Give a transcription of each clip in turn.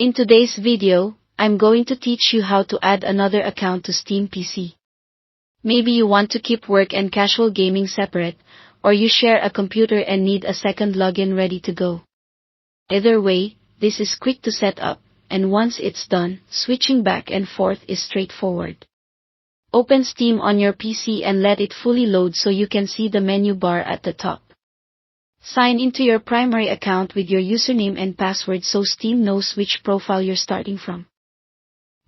In today's video, I'm going to teach you how to add another account to Steam PC. Maybe you want to keep work and casual gaming separate, or you share a computer and need a second login ready to go. Either way, this is quick to set up, and once it's done, switching back and forth is straightforward. Open Steam on your PC and let it fully load so you can see the menu bar at the top. Sign into your primary account with your username and password so Steam knows which profile you're starting from.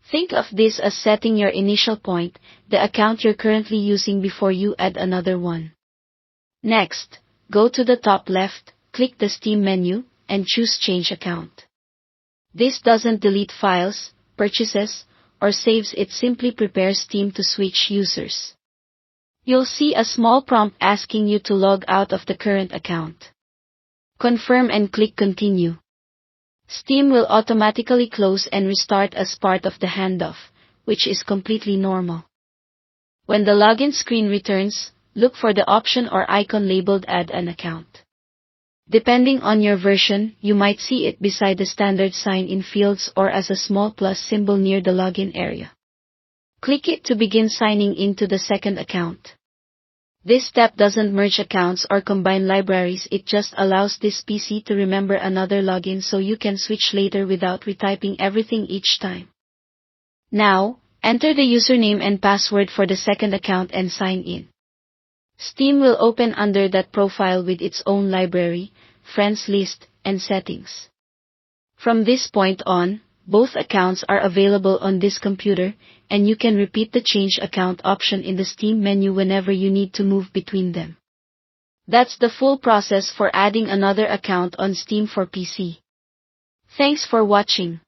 Think of this as setting your initial point, the account you're currently using before you add another one. Next, go to the top left, click the Steam menu, and choose Change Account. This doesn't delete files, purchases, or saves, it simply prepares Steam to switch users. You'll see a small prompt asking you to log out of the current account. Confirm and click Continue. Steam will automatically close and restart as part of the handoff, which is completely normal. When the login screen returns, look for the option or icon labeled Add an Account. Depending on your version, you might see it beside the standard sign-in fields or as a small plus symbol near the login area. Click it to begin signing into the second account. This step doesn't merge accounts or combine libraries, it just allows this PC to remember another login so you can switch later without retyping everything each time. Now, enter the username and password for the second account and sign in. Steam will open under that profile with its own library, friends list, and settings. From this point on, both accounts are available on this computer, and you can repeat the Change Account option in the Steam menu whenever you need to move between them. That's the full process for adding another account on Steam for PC. Thanks for watching.